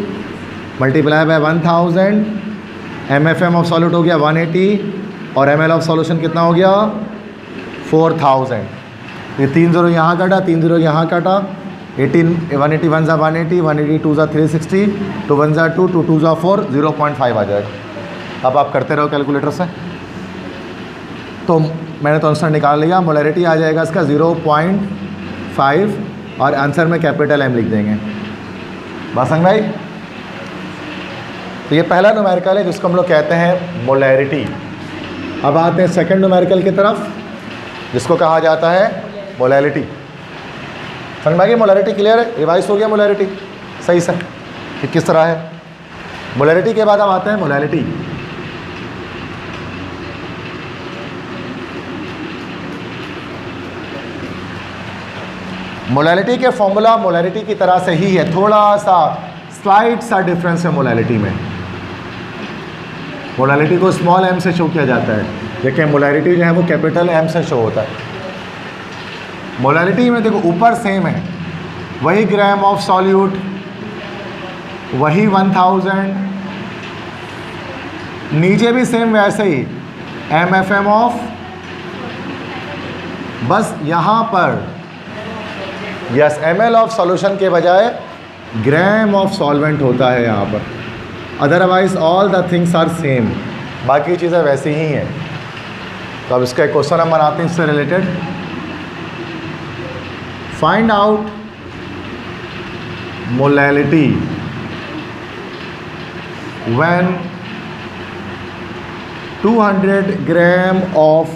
multiply by 1000, MFM of solute हो गया 180 और ml ऑफ सॉल्यूशन कितना हो गया 4000। ये 3 0 यहाँ काटा, 3 0 यहाँ काटा, 180 1 ज़ा 180, 180 2 ज़ा 360, 2 1 ज़ा 2, 2 2 ज़ा 4, 0.5 आ जाएगा। अब आप करते रहो कैलकुलेटर से। तो मैंने तो आंसर निकाल लिया, मोलैरिटी आ जाएगा इसका 0.5 और आंसर में कैपिटल M लिख देंगे। बासंग भाई, तो ये पहला न्यूमेरिकल है जिसको हम लोग कहते हैं मोलैरिटी। अब आते हैं सेकंड न्यूमेरिकल की तरफ जिसको कहा जाता है मोलैलिटी। समझ में आ गई? मोलैरिटी क्लियर है, रिवाइज हो गया मोलैरिटी सही से कि किस तरह है। मोलैरिटी के बाद अब आते हैं मोलैलिटी। मोलैलिटी के फॉर्मूला मोलैरिटी की तरह से ही है, थोड़ा सा स्लाइड सा डिफरेंस है मोलैलिटी में। मोलैलिटी को स्मॉल m से शो किया जाता है, लेकिन मोलैरिटी जो है वो कैपिटल M से शो होता है। मोलैलिटी में देखो ऊपर सेम है, वही ग्राम ऑफ सॉल्यूट, वही 1000, नीचे भी सेम वैसे ही MFM ऑफ, बस यहाँ पर यस ml ऑफ सॉल्यूशन के बजाय ग्राम ऑफ सॉल्वेंट होता है यहाँ पर। Otherwise all the things are same, बाकी चीज़ें वैसी ही हैं। तो अब इसका एक क्वेश्चन हम बनाते हैं इससे related. Find out molality when 200 gram of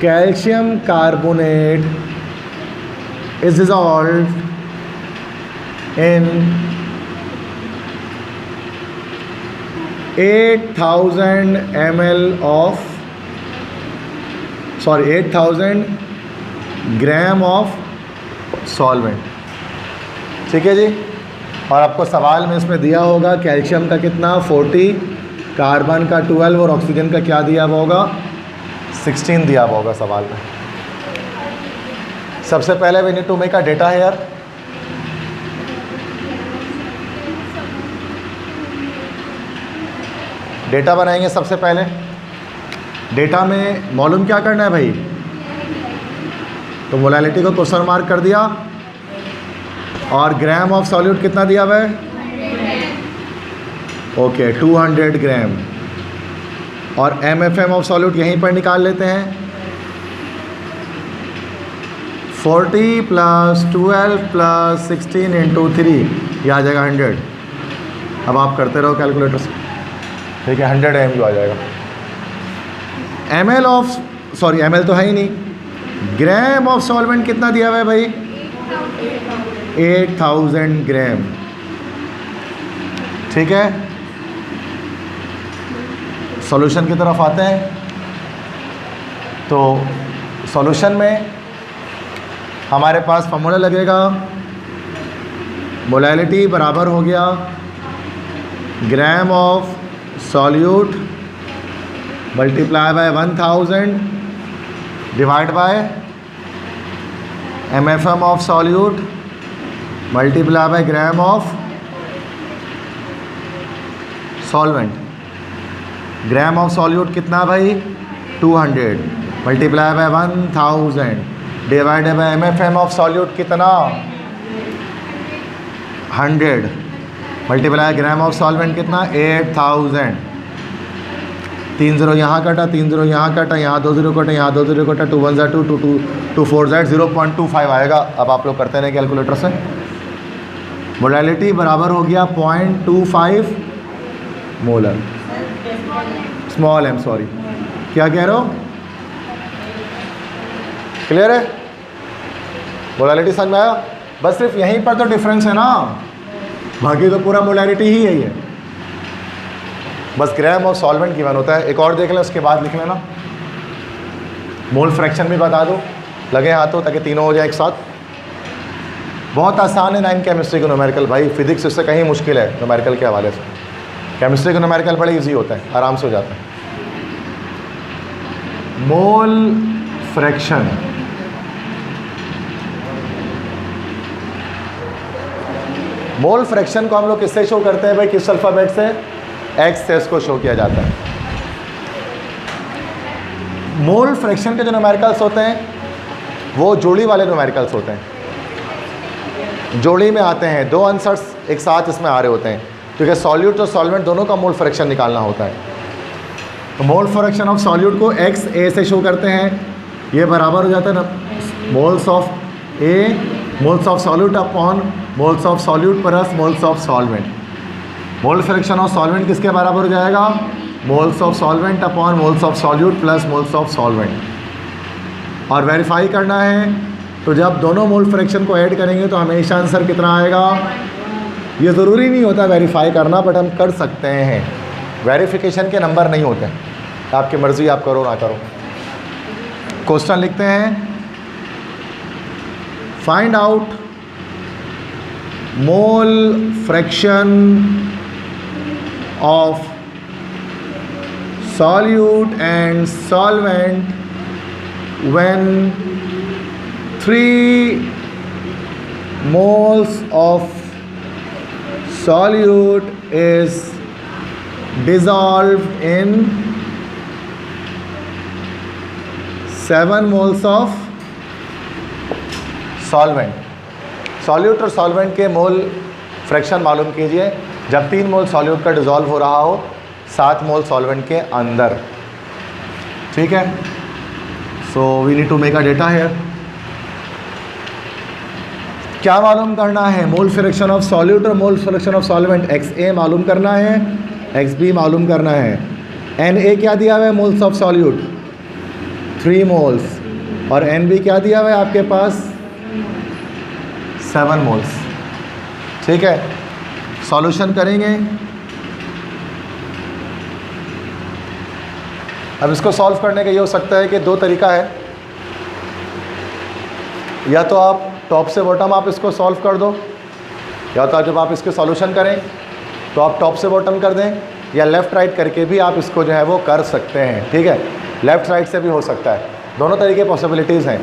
calcium carbonate is dissolved in 8000 ml of 8000 gram of solvent. ठीक है जी। और आपको सवाल में इसमें दिया होगा कैल्शियम का कितना 40, कार्बन का 12 और ऑक्सीजन का क्या दिया हुआ होगा 16 दिया हुआ होगा सवाल में। सबसे पहले we need to make a data here. Data बनाएंगे सबसे पहले। डेटा में मालूम क्या करना है भाई, तो मोलैलिटी को क्वेश्चन मार्क कर दिया और ग्राम ऑफ सॉल्यूट कितना दिया हुआ है ओके 200 ग्राम और MFM ऑफ सॉल्यूट यहीं पर निकाल लेते हैं 40 + 12 + 16 × 3 ये आ जाएगा 100। अब आप करते रहो कैलकुलेटर से। ठीक है 100 mU आ जाएगा। ml तो है ही नहीं, ग्राम ऑफ सॉल्वेंट कितना दिया हुआ है भाई 8000 ग्राम। ठीक है सॉल्यूशन की तरफ आते हैं। तो सॉल्यूशन में हमारे पास फॉर्मूला लगेगा मोलैलिटी बराबर हो गया gram of solute multiply by 1000 divide by MFM of solute multiply by gram of solvent. Gram of solute कितना भाई 200 multiply by 1000 divided by MFM of solute कितना 100 मल्टीप्लाई ग्राम ऑफ सॉल्वेंट कितना 8000। 3 0 यहाँ कटा, 3 0 यहाँ कटा, यहाँ 2 0 कटा, यहाँ 2 0 कटा, 2 1 2 2 2 2 4 0.25 आएगा। अब आप लोग करते हैं कैलकुलेटर से। मोलैलिटी बराबर हो गया 0.25 मोलर, स्मॉल m, सॉरी क्या कह रहे हो, क्लियर है? मोलैलिटी समझ में आया? बस सिर्फ यहीं पर तो डिफरेंस है ना, बाकी तो पूरा मोलैलिटी ही यही है, बस ग्राम और सॉल्वेंट गिवन होता है। एक और देख लें, उसके बाद लिख लेना। मोल फ्रैक्शन भी बता दो, लगे हाथों, ताकि तीनों हो जाए एक साथ। बहुत आसान है 9 केमिस्ट्री का न्यूमेरिकल भाई, फिजिक्स इससे कहीं मुश्किल है न्यूमेरिकल के हवाले से। केमिस्ट्री का न्यूमेरिकल बड़े इजी होता है, आराम से हो जाता है। मोल फ्रैक्शन, मोल फ्रैक्शन को हम लोग किससे शो करते हैं भाई, किस अल्फ़ाबेट से? एक्स से इसको शो किया जाता है। मोल फ्रैक्शन के जो न्यूमेरिकल्स होते हैं वो जोड़ी वाले न्यूमेरिकल्स होते हैं, जोड़ी में आते हैं, दो आंसर्स एक साथ इसमें आ रहे होते हैं, क्योंकि सॉल्यूट और सॉल्वेंट दोनों का मोल फ्रैक्शन निकालना होता है। तो मोल फ्रैक्शन ऑफ सॉल्यूट को एक्स ए से शो करते हैं, ये बराबर हो जाता है ना moles of A, moles of solute upon moles of solute plus moles of solvent. Mole fraction of solvent किसके बराबर हो जाएगा? Moles of solvent upon moles of solute plus moles of solvent. और वेरीफाई करना है तो जब दोनों मोल फ्रैक्शन को ऐड करेंगे तो हमेशा आंसर कितना आएगा? ये ज़रूरी नहीं होता वेरीफाई करना, बट हम कर सकते हैं। वेरिफिकेशन के नंबर नहीं होते, आपकी मर्ज़ी, आप करो ना करो। क्वेश्चन लिखते हैं, find out mole fraction of solute and solvent when 3 moles of solute is dissolved in 7 moles of solvent। Solute और सॉल्वेंट के मोल फ्रैक्शन मालूम कीजिए जब 3 मोल सॉल्यूट का डिज़ोल्व हो रहा हो 7 मोल सॉल्वेंट के अंदर, ठीक है। So we need to make a data here. क्या मालूम करना है? मोल फ्रैक्शन ऑफ सॉल्यूट और mole fraction of solvent. X A मालूम करना है, एक्स बी मालूम करना है। एन ए क्या दिया हुआ है? मोल्स ऑफ सॉल्यूट 3 मोल्स, और एन बी क्या दिया हुआ है आपके पास? 7 मोल्स, ठीक है। सॉल्यूशन करेंगे। अब इसको सॉल्व करने का ये हो सकता है कि 2 तरीका है, या तो आप टॉप से बॉटम आप इसको सॉल्व कर दो, या तो जब आप इसके सॉल्यूशन करें तो आप टॉप से बॉटम कर दें, या लेफ़्ट राइट करके भी आप इसको जो है वो कर सकते हैं, ठीक है। लेफ़्ट राइट से भी हो सकता है, दोनों तरीके पॉसिबिलिटीज़ हैं।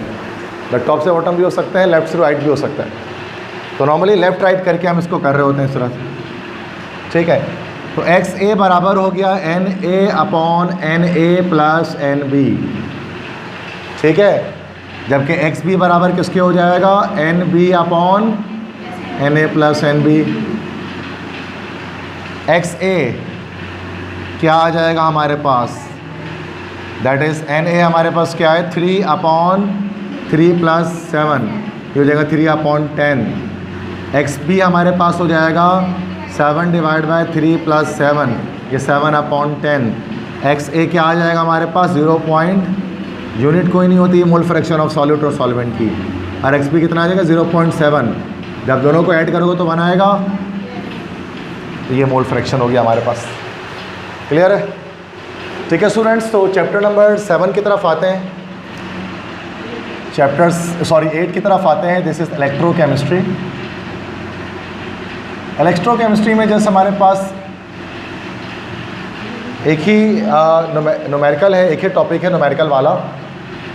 बट टॉप से बॉटम भी हो सकते हैं, लेफ़्ट से राइट भी हो सकता है। तो नॉर्मली लेफ़्ट राइट करके हम इसको कर रहे होते हैं इस तरह से, ठीक है। तो एक्स ए बराबर हो गया N A upon N A plus N B, ठीक है। जबकि एक्स बी बराबर किसके हो जाएगा? N B upon N A plus N B. X A क्या आ जाएगा हमारे पास? दैट इज़ एन ए हमारे पास क्या है? 3 अपॉन 3 प्लस 7, ये हो जाएगा 3 अपॉन 10। एक्स बी हमारे पास हो जाएगा 7 डिवाइड बाय 3 प्लस 7, ये 7 अपॉन 10। एक्स ए क्या आ जाएगा हमारे पास? 0 पॉइंट, यूनिट कोई नहीं होती मोल फ्रैक्शन ऑफ सॉल्यूट और सॉल्वेंट की। और एक्स बी कितना आ जाएगा? 0.7। जब दोनों को ऐड करोगे तो बनाएगा, तो ये मोल फ्रैक्शन हो गया हमारे पास। क्लियर है? ठीक है स्टूडेंट्स, तो चैप्टर नंबर 7 की तरफ आते हैं, 8 की तरफ आते हैं। This is electrochemistry. इलेक्ट्रोकेमिस्ट्री में जैसे हमारे पास एक ही न्यूमेरिकल है, एक ही टॉपिक है न्यूमेरिकल वाला,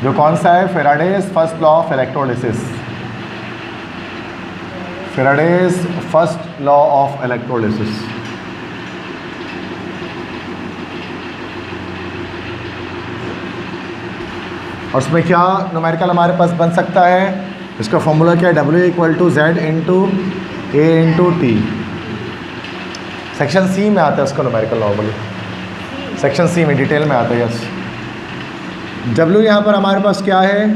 जो कौन सा है, Faraday's first law of electrolysis. Faraday's first law of electrolysis. और उसमें क्या न्यूमेरिकल हमारे पास बन सकता है, इसका फॉर्मूला क्या है, W equal to Z into A into T। Section C में आता है उसका न्यूमेरिकल नॉर्मली, सेक्शन सी में डिटेल में आता है। यस, W यहाँ पर हमारे पास क्या है,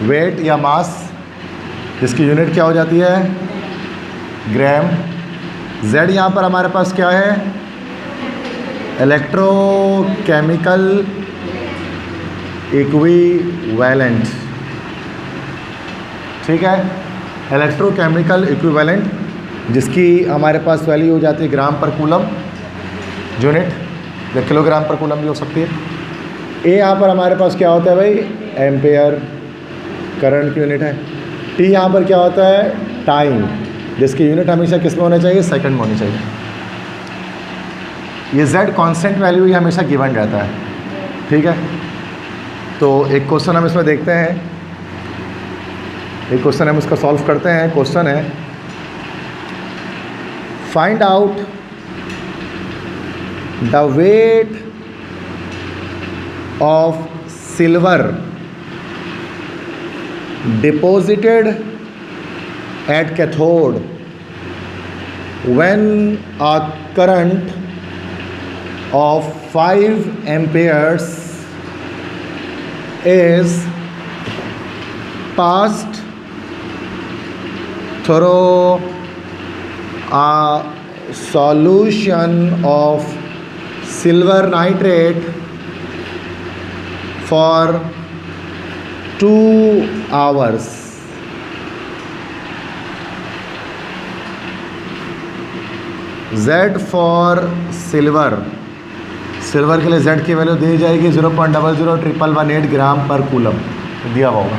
वेट या मास, जिसकी यूनिट क्या हो जाती है, ग्राम। Z यहाँ पर हमारे पास क्या है, इलेक्ट्रोकेमिकल इक्विवेलेंट। ठीक है, इलेक्ट्रोकेमिकल इक्विवेलेंट, जिसकी हमारे पास वैल्यू हो जाती है ग्राम पर कूलम यूनिट, या किलोग्राम पर कूलम भी हो सकती है। ए यहाँ पर हमारे पास क्या होता है भाई, एम्पेयर, करंट की यूनिट है। टी यहाँ पर क्या होता है, टाइम, जिसकी यूनिट हमेशा किस में होना चाहिए, सेकंड में होनी चाहिए। ये Z कांस्टेंट वैल्यू ये हमेशा गिवन रहता है। ठीक है, तो एक क्वेश्चन हम इसमें देखते हैं, एक क्वेश्चन हम इसका सॉल्व करते हैं। क्वेश्चन है, find out the weight of silver deposited at cathode when a current of 5 amperes is passed through a solution of silver nitrate for 2 hours। Z for silver, silver के लिए Z की value दी जाएगी 0.001118 ग्राम पर coulomb, दिया हुआ होगा।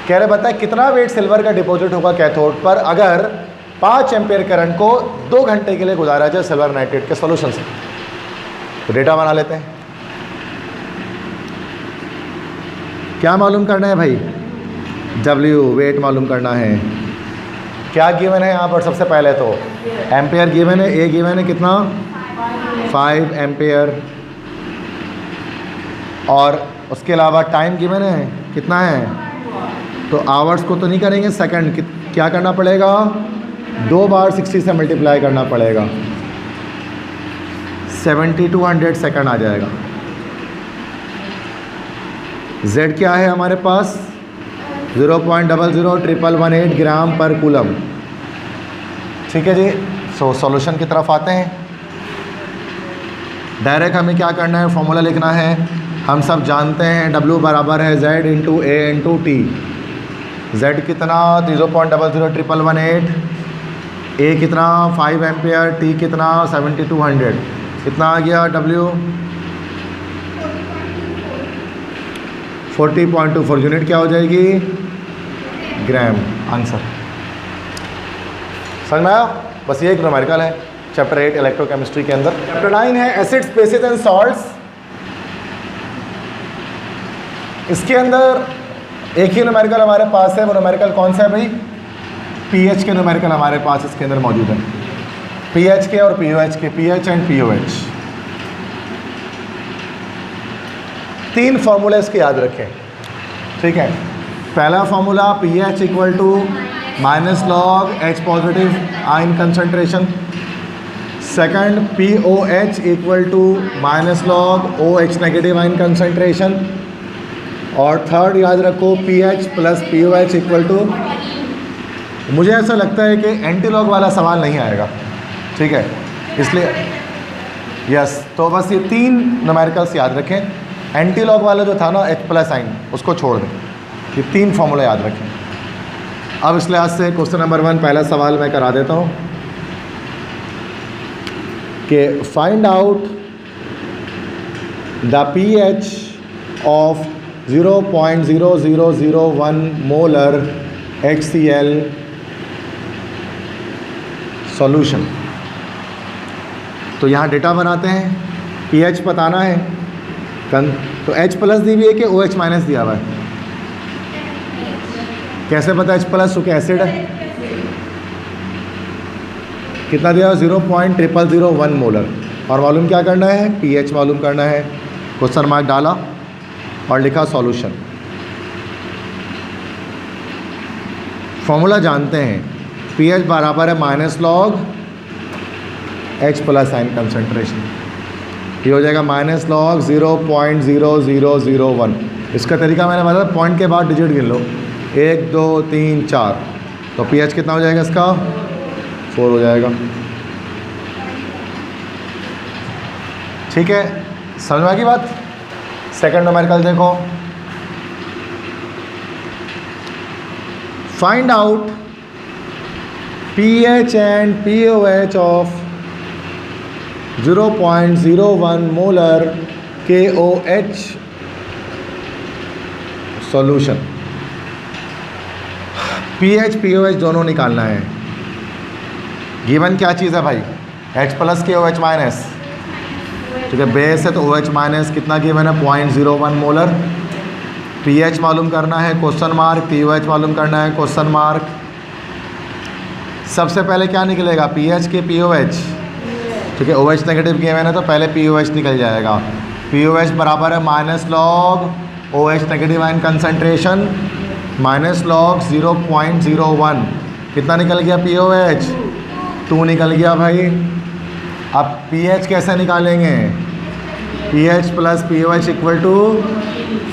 कह रहे बताए कितना वेट सिल्वर का डिपॉजिट होगा कैथोड पर अगर 5 एम्पेयर करंट को 2 घंटे के लिए गुजारा जाए सिल्वर नाइट्रेट के सॉल्यूशन से। तो डेटा बना लेते हैं। क्या मालूम करना है भाई, W वेट मालूम करना है। क्या गिवन है यहाँ पर, सबसे पहले तो एम्पेयर गिवन है, A गिवन है कितना, 5 एम्पेयर, और उसके अलावा टाइम गिवन है कितना है, तो आवर्स को तो नहीं करेंगे, सेकंड क्या करना पड़ेगा, 2 बार 60 से मल्टीप्लाई करना पड़ेगा, 7200 सेकंड आ जाएगा। Z क्या है हमारे पास, 0.001118 ग्राम पर कूलम। ठीक है जी, सॉल्यूशन की तरफ आते हैं। डायरेक्ट हमें क्या करना है, फॉर्मूला लिखना है। हम सब जानते हैं W बराबर है Z into A into T। Z कितना 0.001118, A कितना 5 एम्पेयर, T कितना 7200, कितना आ गया W 40.24, यूनिट क्या हो जाएगी, ग्राम। आंसर समझ में आया। बस ये एक न्यूमेरिकल है चैप्टर 8 इलेक्ट्रोकेमिस्ट्री के अंदर। चैप्टर 9 है एसिड्स, बेसिस एंड सॉल्ट्स। इसके अंदर एक ही न्यूमेरिकल हमारे पास है, वो न्यूमेरिकल कौन सा है भाई, पीएच के न्यूमेरिकल हमारे पास इसके अंदर मौजूद है। पीएच के और पीओएच के, पीएच एंड पीओएच। 3 फार्मूले इसके याद रखें। ठीक है, पहला formula pH equal to minus log H positive ion concentration. Second pOH equal to minus log OH negative ion concentration. और थर्ड याद रखो pH plus pOH equal to, मुझे ऐसा लगता है कि एंटी लॉग वाला सवाल नहीं आएगा। ठीक है, इसलिए यस, तो बस ये 3 न्यूमेरिकल्स याद रखें। एंटी लॉग वाला जो था ना एच प्लस आइन, उसको छोड़ दें। ये 3 फार्मूला याद रखें। अब इस लिहाज से क्वेश्चन नंबर 1 पहला सवाल मैं करा देता हूँ कि find out the pH of 0.0001 molar HCl solution. तो यहाँ डेटा बनाते हैं, pH बताना है, तो H प्लस दी हुई है कि OH माइनस दिया हुआ है? कैसे पता H प्लस? क्योंकि एसिड है। कितना दिया हुआ? 0.0001 मोलर। और मालूम क्या करना है? pH मालूम करना है। क्वेश्चन मार्क डाला और लिखा सॉल्यूशन। फॉर्मूला जानते हैं, pH बराबर है minus log H plus ion concentration. ये हो जाएगा माइनस लॉग 0.0001। इसका तरीका मैंने बताया, पॉइंट के बाद डिजिट गिन लो, 1 2 3 4। तो pH कितना हो जाएगा इसका? 4 हो जाएगा। ठीक है, समझ में आ गई बात? सेकंड न्यूमेरिकल देखो, find out pH and POH of 0.01 molar KOH solution. pH POH दोनों निकालना है। गिवन क्या चीज़ है भाई? H प्लस KOH माइनस, ठीक है, बेस है तो OH माइनस कितना गिवन है? 0.01 मोलर। pH मालूम करना है, क्वेश्चन मार्क। POH मालूम करना है, क्वेश्चन मार्क। सबसे पहले क्या निकलेगा? pH के POH, ठीक है, OH नेगेटिव गिवन है तो पहले POH निकल जाएगा। POH बराबर है minus log OH negative ion concentration minus log 0.01। कितना निकल गया POH? 2 निकल गया भाई। अब pH कैसे निकालेंगे? pH plus POH equal to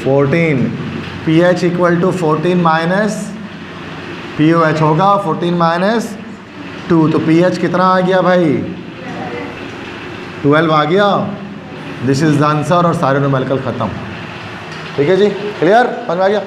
14। pH equal to 14 minus POH होगा 14 माइनस 2। तो pH कितना आ गया भाई? 12 आ गया। This is the answer. और सारे न्यूमेरिकल ख़त्म। ठीक है जी, क्लियर? समझ में आ गया?